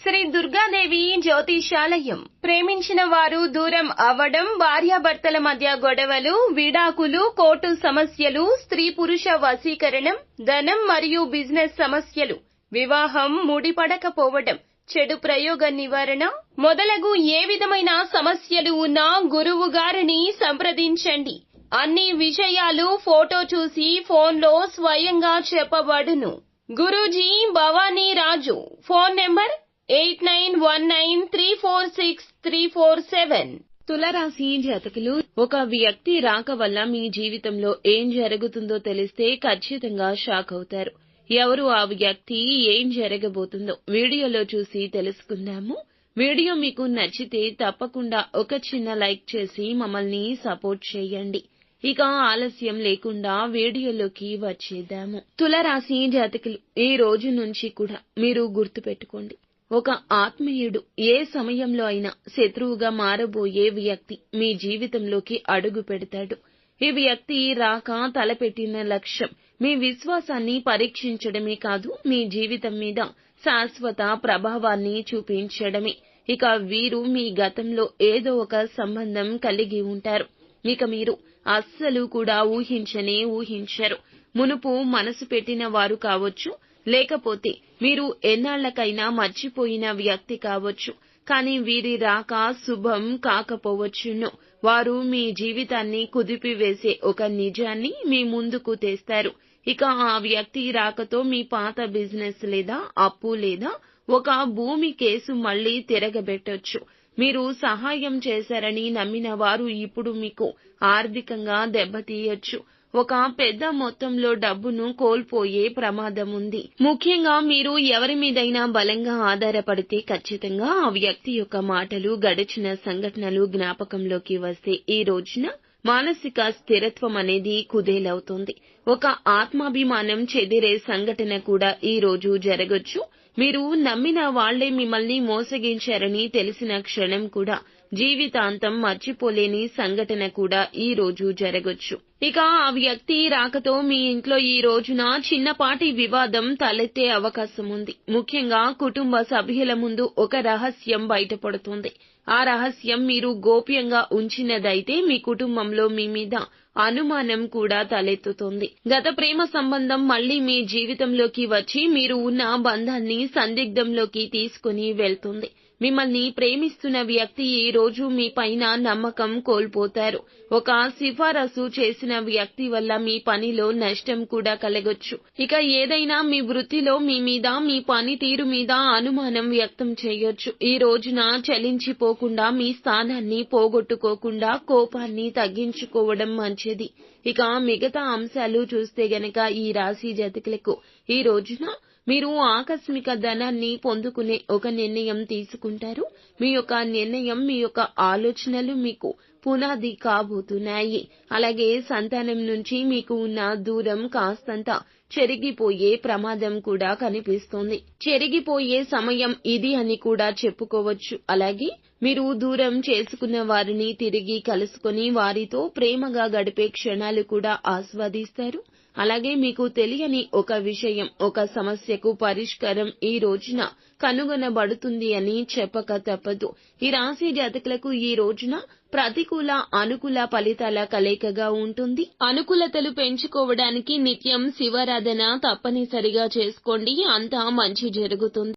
శ్రీ దుర్గాదేవి జ్యోతిషాలయం. ప్రేమించిన వారు దూరం అవ్వడం, భార్యాభర్తల మధ్య గొడవలు, విడాకులు, కోర్టు సమస్యలు, స్త్రీ పురుష వశీకరణం, ధనం మరియు బిజినెస్ సమస్యలు, వివాహం ముడిపడకపోవడం, చెడు ప్రయోగ నివారణ మొదలగు ఏ విధమైన సమస్యలు ఉన్నా గురువు గారిని సంప్రదించండి. అన్ని విషయాలు ఫోటో చూసి ఫోన్లో స్వయంగా చెప్పబడును. గురూజీ భవానీ రాజు. Phone number 8919346347. తులరాశి జాతకులు, ఒక వ్యక్తి రాక వల్ల మీ జీవితంలో ఏం జరుగుతుందో తెలిస్తే ఖచ్చితంగా షాక్ అవుతారు. ఎవరు ఆ వ్యక్తి, ఏం జరగబోతుందో వీడియోలో చూసి తెలుసుకుందాము. వీడియో మీకు నచ్చితే తప్పకుండా ఒక చిన్న లైక్ చేసి మమ్మల్ని సపోర్ట్ చేయండి. ఇక ఆలస్యం లేకుండా వీడియోలోకి వచ్చేద్దాము. తులరాశి జాతకులు, ఈ రోజు నుంచి కూడా మీరు గుర్తుపెట్టుకోండి, ఒక ఆత్మీయుడు ఏ సమయంలో అయినా శత్రువుగా మారబోయే వ్యక్తి మీ జీవితంలోకి అడుగు పెడతాడు. ఈ వ్యక్తి రాక తలపెట్టిన లక్ష్యం మీ విశ్వాసాన్ని పరీక్షించడమే కాదు, మీ జీవితం మీద శాశ్వత ప్రభావాన్ని చూపించడమే. ఇక వీరు మీ గతంలో ఏదో ఒక సంబంధం కలిగి ఉంటారు. ఇక మీరు అస్సలు కూడా ఊహించరు. మునుపు మనసు పెట్టిన వారు కావచ్చు, లేకపోతే మీరు ఎన్నాళ్లకైనా మర్చిపోయిన వ్యక్తి కావచ్చు. కానీ వీరి రాక శుభం కాకపోవచ్చును. వారు మీ జీవితాన్ని కుదిపివేసే ఒక నిజాన్ని మీ ముందుకు తెస్తారు. ఇక ఆ వ్యక్తి రాకతో మీ పాత బిజినెస్ లేదా అప్పు లేదా ఒక భూమి కేసు మళ్లీ తిరగబెట్టొచ్చు. మీరు సహాయం చేశారని నమ్మిన వారు ఇప్పుడు మీకు ఆర్థికంగా దెబ్బతీయొచ్చు. ఒక పెద్ద మొత్తంలో డబ్బును కోల్పోయే ప్రమాదం ఉంది. ముఖ్యంగా మీరు ఎవరి మీదైనా బలంగా ఆధారపడితే ఖచ్చితంగా ఆ వ్యక్తి యొక్క మాటలు, గడిచిన సంఘటనలు జ్ఞాపకంలోకి వస్తే ఈ రోజున మానసిక స్థిరత్వం అనేది కుదేలవుతుంది. ఒక ఆత్మాభిమానం చెదిరే సంఘటన కూడా ఈ రోజు జరగొచ్చు. మీరు నమ్మిన వాళ్లే మిమ్మల్ని మోసగించారని తెలిసిన క్షణం కూడా జీవితాంతం మర్చిపోలేని సంఘటన కూడా ఈ రోజు జరగొచ్చు. ఇక ఆ వ్యక్తి రాకతో మీ ఇంట్లో ఈ రోజున చిన్నపాటి వివాదం తలెత్తే అవకాశం ఉంది. ముఖ్యంగా కుటుంబ సభ్యుల ముందు ఒక రహస్యం బయటపడుతుంది. ఆ రహస్యం మీరు గోప్యంగా ఉంచినదైతే మీ కుటుంబంలో మీ మీద అనుమానం కూడా తలెత్తుతుంది. గత ప్రేమ సంబంధం మళ్లీ మీ జీవితంలోకి వచ్చి మీరు ఉన్న బంధాన్ని సందిగ్ధంలోకి తీసుకుని వెళ్తుంది. మిమ్మల్ని ప్రేమిస్తున్న వ్యక్తి ఈ రోజు మీ పైన నమ్మకం కోల్పోతారు. ఒక సిఫారసు చేసిన వ్యక్తి వల్ల మీ పనిలో నష్టం కూడా కలగొచ్చు. ఇక ఏదైనా మీ వృత్తిలో మీ మీద, మీ పనితీరు మీద అనుమానం వ్యక్తం చేయొచ్చు. ఈ రోజున చలించిపోకుండా, మీ స్థానాన్ని పోగొట్టుకోకుండా కోపాన్ని తగ్గించుకోవడం మంచిది. ఇక మిగతా అంశాలు చూస్తే గనక ఈ రాశి జాతకులకు ఈ రోజున మీరు ఆకస్మిక ధనాన్ని పొందుకునే ఒక నిర్ణయం తీసుకుంటారు. మీ యొక్క నిర్ణయం, మీ యొక్క ఆలోచనలు మీకు పునాది కాబోతున్నాయి. అలాగే సంతానం నుంచి మీకు ఉన్న దూరం కాస్తంత చెరిగిపోయే ప్రమాదం కూడా కనిపిస్తోంది. చెరిగిపోయే సమయం ఇది అని కూడా చెప్పుకోవచ్చు. అలాగే మీరు దూరం చేసుకున్న వారిని తిరిగి కలుసుకొని వారితో ప్రేమగా గడిపే క్షణాలు కూడా ఆస్వాదిస్తారు. అలాగే మీకు తెలియని ఒక విషయం, ఒక సమస్యకు పరిష్కారం ఈ రోజున కనుగొనబడుతుంది అని చెప్పక తప్పదు. ఈ రాశి జాతకులకు ఈ రోజున ప్రతికూల, అనుకూల ఫలితాల కలయికగా ఉంటుంది. అనుకూలతలు పెంచుకోవడానికి నిత్యం శివారాధన తప్పనిసరిగా చేసుకోండి. అంతా మంచి జరుగుతుంది.